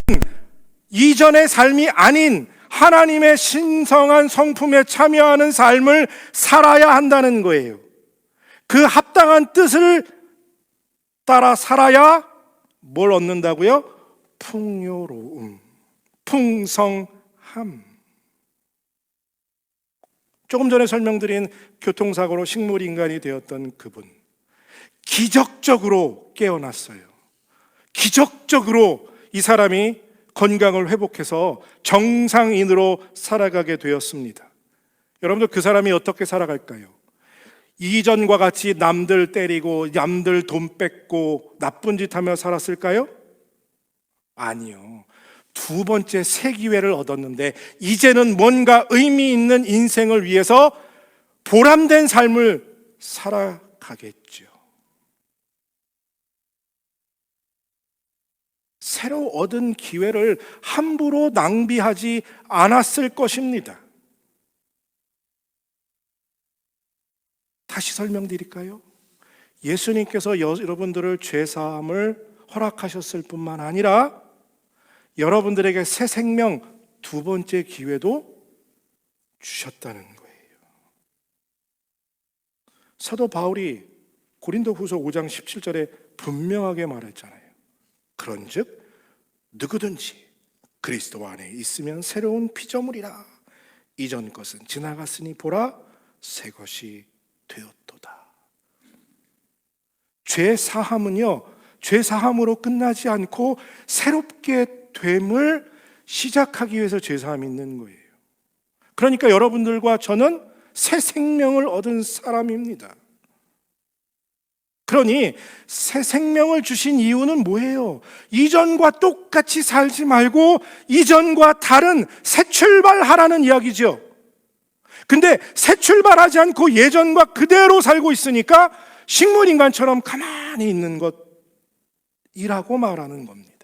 이전의 삶이 아닌 하나님의 신성한 성품에 참여하는 삶을 살아야 한다는 거예요. 그 합당한 뜻을 따라 살아야 뭘 얻는다고요? 풍요로움, 풍성함. 조금 전에 설명드린 교통사고로 식물인간이 되었던 그분, 기적적으로 깨어났어요. 기적적으로 이 사람이 건강을 회복해서 정상인으로 살아가게 되었습니다. 여러분들, 그 사람이 어떻게 살아갈까요? 이전과 같이 남들 때리고 남들 돈 뺏고 나쁜 짓 하며 살았을까요? 아니요. 두 번째 새 기회를 얻었는데 이제는 뭔가 의미 있는 인생을 위해서 보람된 삶을 살아가겠죠. 새로 얻은 기회를 함부로 낭비하지 않았을 것입니다. 다시 설명드릴까요? 예수님께서 여러분들을 죄사함을 허락하셨을 뿐만 아니라 여러분들에게 새 생명, 두 번째 기회도 주셨다는 거예요. 사도 바울이 고린도후서 5장 17절에 분명하게 말했잖아요. 그런즉 누구든지 그리스도 안에 있으면 새로운 피조물이라. 이전 것은 지나갔으니 보라 새 것이 되었도다. 죄 사함은요, 죄 사함으로 끝나지 않고 새롭게 됨을 시작하기 위해서 죄 사함이 있는 거예요. 그러니까 여러분들과 저는 새 생명을 얻은 사람입니다. 그러니 새 생명을 주신 이유는 뭐예요? 이전과 똑같이 살지 말고 이전과 다른 새 출발하라는 이야기죠. 근데 새 출발하지 않고 예전과 그대로 살고 있으니까 식물인간처럼 가만히 있는 것이라고 말하는 겁니다.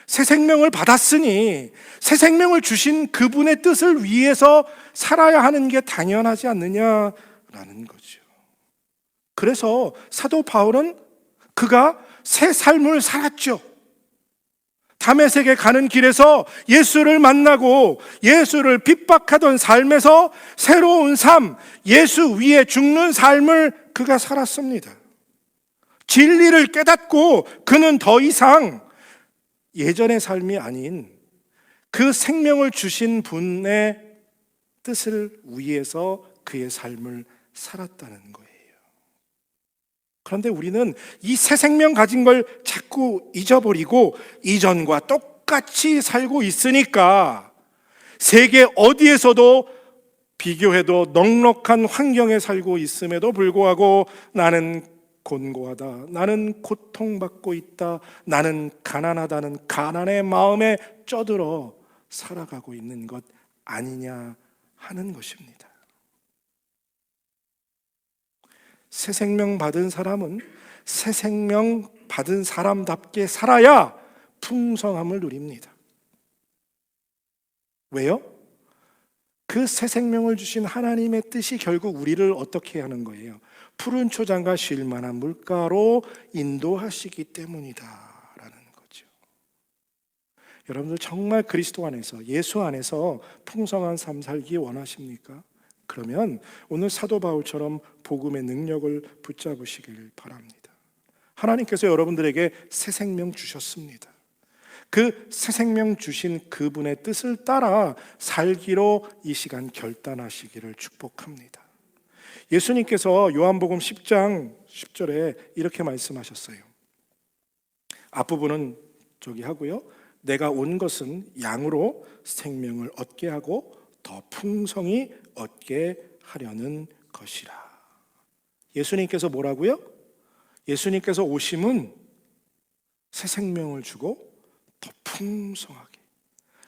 새 생명을 받았으니 새 생명을 주신 그분의 뜻을 위해서 살아야 하는 게 당연하지 않느냐라는 거죠. 그래서 사도 바울은 그가 새 삶을 살았죠. 다메섹에 가는 길에서 예수를 만나고 예수를 핍박하던 삶에서 새로운 삶, 예수 위에 죽는 삶을 그가 살았습니다. 진리를 깨닫고 그는 더 이상 예전의 삶이 아닌 그 생명을 주신 분의 뜻을 위해서 그의 삶을 살았다는 거예요. 그런데 우리는 이 새 생명 가진 걸 자꾸 잊어버리고 이전과 똑같이 살고 있으니까 세계 어디에서도 비교해도 넉넉한 환경에 살고 있음에도 불구하고 나는 곤고하다, 나는 고통받고 있다, 나는 가난하다는 가난의 마음에 쩌들어 살아가고 있는 것 아니냐 하는 것입니다. 새 생명 받은 사람은 새 생명 받은 사람답게 살아야 풍성함을 누립니다. 왜요? 그 새 생명을 주신 하나님의 뜻이 결국 우리를 어떻게 하는 거예요? 푸른 초장과 쉴 만한 물가로 인도하시기 때문이다라는 거죠. 여러분들 정말 그리스도 안에서, 예수 안에서 풍성한 삶 살기 원하십니까? 그러면 오늘 사도 바울처럼 복음의 능력을 붙잡으시길 바랍니다. 하나님께서 여러분들에게 새 생명 주셨습니다. 그 새 생명 주신 그분의 뜻을 따라 살기로 이 시간 결단하시기를 축복합니다. 예수님께서 요한복음 10장 10절에 이렇게 말씀하셨어요. 앞부분은 저기 하고요. 내가 온 것은 양으로 생명을 얻게 하고 더 풍성히 얻게 하려는 것이라. 예수님께서 뭐라고요? 예수님께서 오심은 새 생명을 주고 더 풍성하게.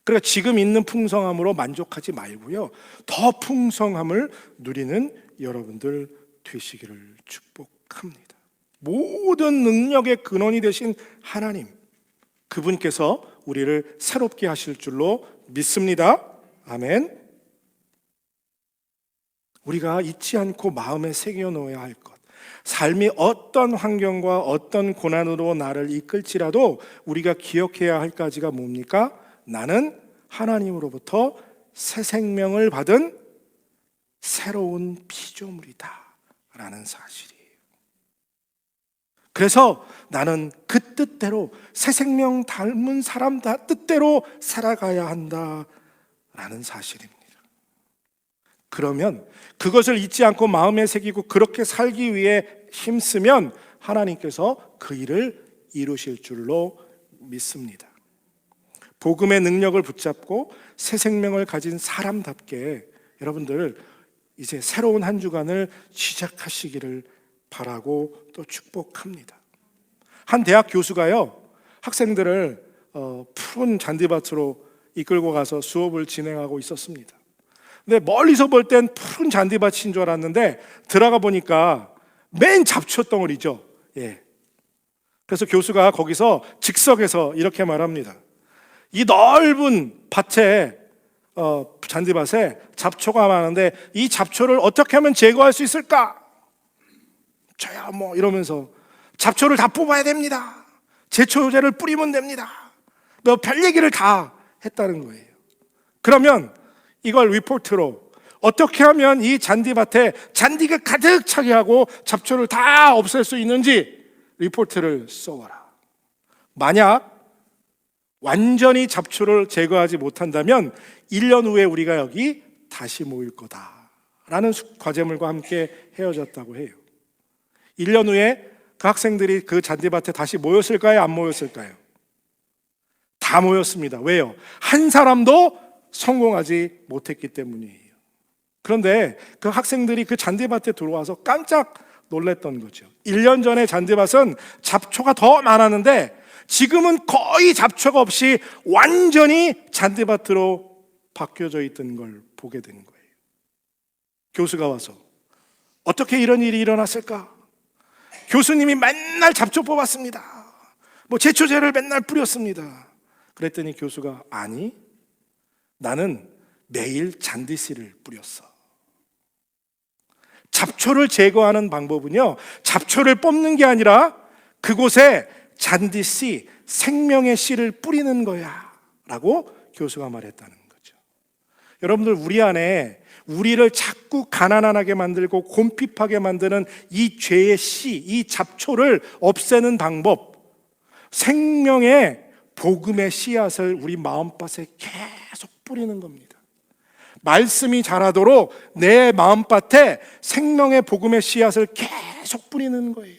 그러니까 지금 있는 풍성함으로 만족하지 말고요. 더 풍성함을 누리는 여러분들 되시기를 축복합니다. 모든 능력의 근원이 되신 하나님, 그분께서 우리를 새롭게 하실 줄로 믿습니다. 아멘. 우리가 잊지 않고 마음에 새겨놓아야 할 것, 삶이 어떤 환경과 어떤 고난으로 나를 이끌지라도 우리가 기억해야 할 가지가 뭡니까? 나는 하나님으로부터 새 생명을 받은 새로운 피조물이다 라는 사실이에요. 그래서 나는 그 뜻대로 새 생명 닮은 사람 뜻대로 살아가야 한다 라는 사실입니다. 그러면 그것을 잊지 않고 마음에 새기고 그렇게 살기 위해 힘쓰면 하나님께서 그 일을 이루실 줄로 믿습니다. 복음의 능력을 붙잡고 새 생명을 가진 사람답게 여러분들 이제 새로운 한 주간을 시작하시기를 바라고 또 축복합니다. 한 대학 교수가요, 학생들을 푸른 잔디밭으로 이끌고 가서 수업을 진행하고 있었습니다. 근데 멀리서 볼 땐 푸른 잔디밭인 줄 알았는데 들어가 보니까 맨 잡초 덩어리죠. 예. 그래서 교수가 거기서 즉석에서 이렇게 말합니다. 이 넓은 밭에 잔디밭에 잡초가 많은데 이 잡초를 어떻게 하면 제거할 수 있을까? 저야 뭐 이러면서 잡초를 다 뽑아야 됩니다. 제초제를 뿌리면 됩니다. 뭐 별 얘기를 다 했다는 거예요. 그러면 이걸 리포트로 어떻게 하면 이 잔디밭에 잔디가 가득 차게 하고 잡초를 다 없앨 수 있는지 리포트를 써와라. 만약 완전히 잡초를 제거하지 못한다면 1년 후에 우리가 여기 다시 모일 거다라는 과제물과 함께 헤어졌다고 해요. 1년 후에 그 학생들이 그 잔디밭에 다시 모였을까요? 안 모였을까요? 다 모였습니다. 왜요? 한 사람도 성공하지 못했기 때문이에요. 그런데 그 학생들이 그 잔디밭에 들어와서 깜짝 놀랐던 거죠. 1년 전에 잔디밭은 잡초가 더 많았는데 지금은 거의 잡초가 없이 완전히 잔디밭으로 바뀌어져 있던 걸 보게 된 거예요. 교수가 와서 어떻게 이런 일이 일어났을까? 교수님이 맨날 잡초 뽑았습니다. 뭐 제초제를 맨날 뿌렸습니다. 그랬더니 교수가 아니, 나는 매일 잔디씨를 뿌렸어. 잡초를 제거하는 방법은요, 잡초를 뽑는 게 아니라 그곳에 잔디씨, 생명의 씨를 뿌리는 거야 라고 교수가 말했다는 거죠. 여러분들, 우리 안에 우리를 자꾸 가난하게 만들고 곰핍하게 만드는 이 죄의 씨, 이 잡초를 없애는 방법, 생명의 복음의 씨앗을 우리 마음밭에 계속 뿌리는 겁니다. 말씀이 자라도록 내 마음밭에 생명의 복음의 씨앗을 계속 뿌리는 거예요.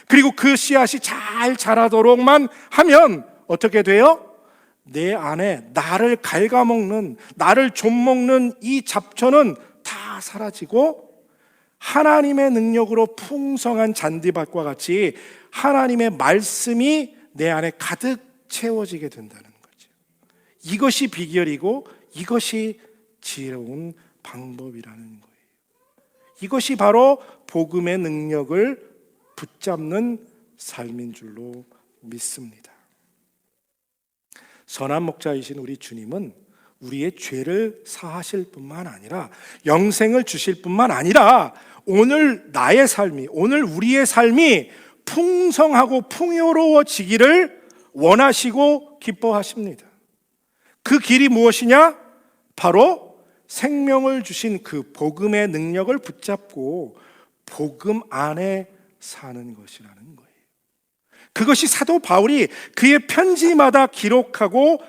그리고 그 씨앗이 잘 자라도록만 하면 어떻게 돼요? 내 안에 나를 갉아먹는, 나를 좀먹는 이 잡초는 다 사라지고 하나님의 능력으로 풍성한 잔디밭과 같이 하나님의 말씀이 내 안에 가득 채워지게 된다는 거죠. 이것이 비결이고 이것이 지혜로운 방법이라는 거예요. 이것이 바로 복음의 능력을 붙잡는 삶인 줄로 믿습니다. 선한 목자이신 우리 주님은 우리의 죄를 사하실 뿐만 아니라 영생을 주실 뿐만 아니라 오늘 나의 삶이, 오늘 우리의 삶이 풍성하고 풍요로워지기를 원하시고 기뻐하십니다. 그 길이 무엇이냐? 바로 생명을 주신 그 복음의 능력을 붙잡고 복음 안에 사는 것이라는 거예요. 그것이 사도 바울이 그의 편지마다 기록하고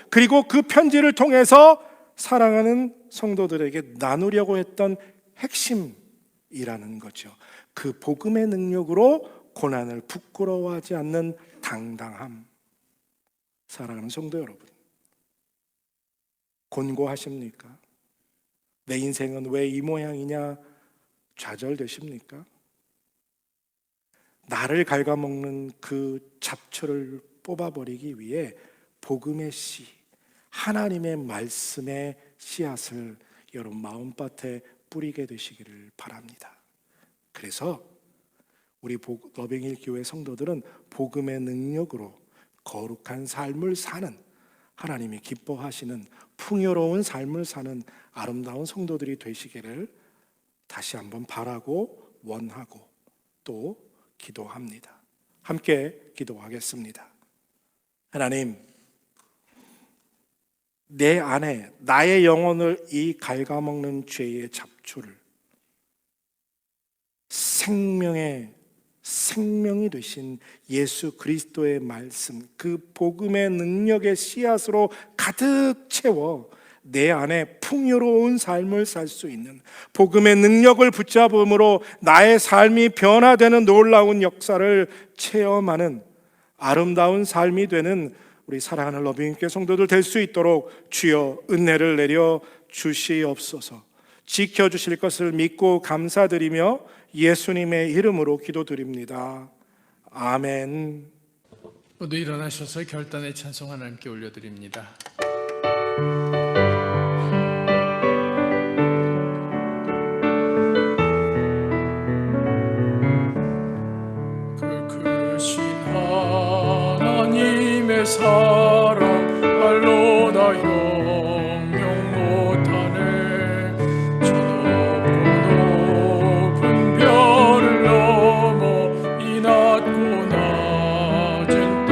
그리고 그 편지를 통해서 사랑하는 성도들에게 나누려고 했던 핵심이라는 거죠. 그 복음의 능력으로 고난을 부끄러워하지 않는 당당함. 사랑하는 성도 여러분, 곤고하십니까? 내 인생은 왜 이 모양이냐 좌절되십니까? 나를 갉아먹는 그 잡초를 뽑아버리기 위해 복음의 씨, 하나님의 말씀의 씨앗을 여러분 마음밭에 뿌리게 되시기를 바랍니다. 그래서 우리 너빙힐 교회 성도들은 복음의 능력으로 거룩한 삶을 사는 하나님이 기뻐하시는 풍요로운 삶을 사는 아름다운 성도들이 되시기를 다시 한번 바라고 원하고 또 기도합니다. 함께 기도하겠습니다. 하나님, 내 안에 나의 영혼을 이 갉아먹는 죄의 잡초를 생명이 되신 예수 그리스도의 말씀, 그 복음의 능력의 씨앗으로 가득 채워 내 안에 풍요로운 삶을 살 수 있는, 복음의 능력을 붙잡음으로 나의 삶이 변화되는 놀라운 역사를 체험하는 아름다운 삶이 되는 우리 사랑하는 러빙교회 성도들 될 수 있도록 주여 은혜를 내려 주시옵소서. 지켜주실 것을 믿고 감사드리며 예수님의 이름으로 기도드립니다. 아멘. 모두 일어나셔서 결단의 찬송 하나님께 올려드립니다. 그 크신 하나님의 사랑 말로다 형용 못하네. 저 높고 높은 별을 넘어 이 낮고 낮은 땅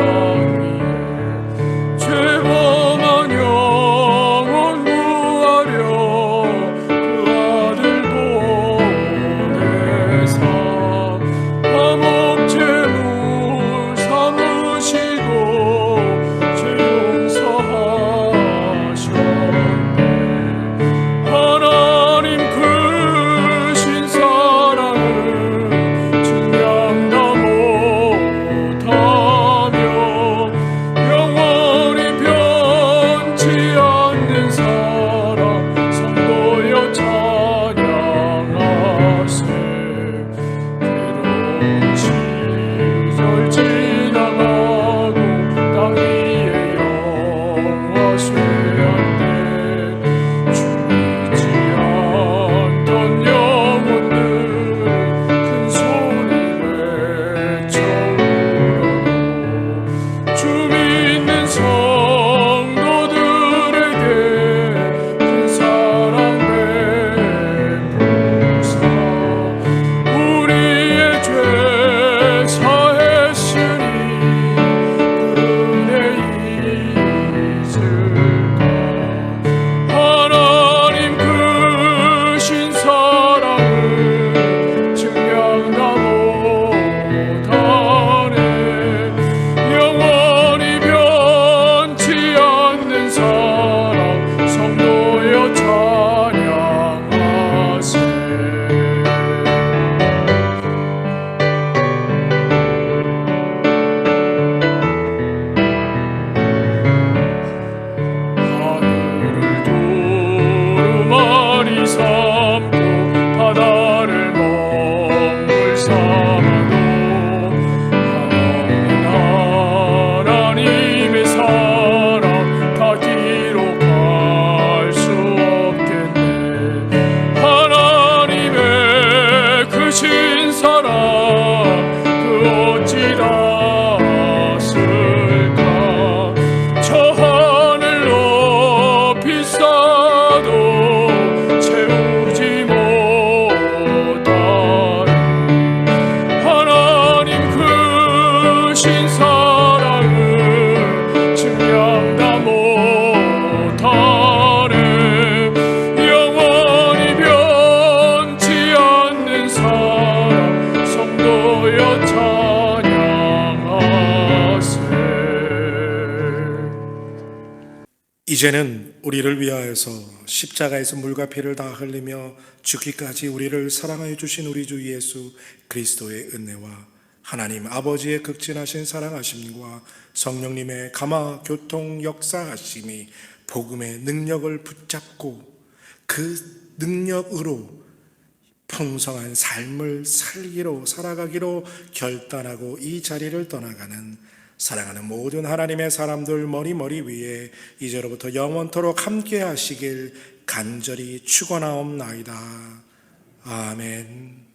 위에 죄범한 영혼 구하려 그 아들 보내사 화목 제물 삼으시고 죄 용서하셨네. 하나님 크신 사랑을 증명다 못하며 영원히 변치 않는 사랑 성도여 찬양하세. 괴로운 시절 지나가고 땅 위에 영화 쇠할 때 주 믿지 않던 영혼들 큰 소리 외쳐 울어도 주 믿는 성도들에게 큰 사랑 베푸사 우리의 죄 사했으니 그 은혜 잊을까. 하나님 크신 사랑을 증명다 못하네. 영원히 변치 않는 사랑 성도여 찬양하세. 하늘을 두루마리 삼고 바다를 먹물 삼아도 한없는 하나님의 사랑 가기로 갈 수 없겠네. 하나님의 크신 사랑 그 어찌 닿았을까. 저 하늘 높이 쌓아도 채우지 못하네. 하나님 크신 사랑을 증명다 못하네. 영원히 변치 않는 사랑 성도여 찬양하세. 이제는 우리를 위하여서 십자가에서 물과 피를 다 흘리며 죽기까지 우리를 사랑하여 주신 우리 주 예수 그리스도의 은혜와 하나님 아버지의 극진하신 사랑하심과 성령님의 감화 교통 역사하심이 복음의 능력을 붙잡고 그 능력으로 풍성한 삶을 살아가기로 결단하고 이 자리를 떠나가는 사랑하는 모든 하나님의 사람들 머리 위에 이제로부터 영원토록 함께 하시길 간절히 축원하옵나이다. 아멘.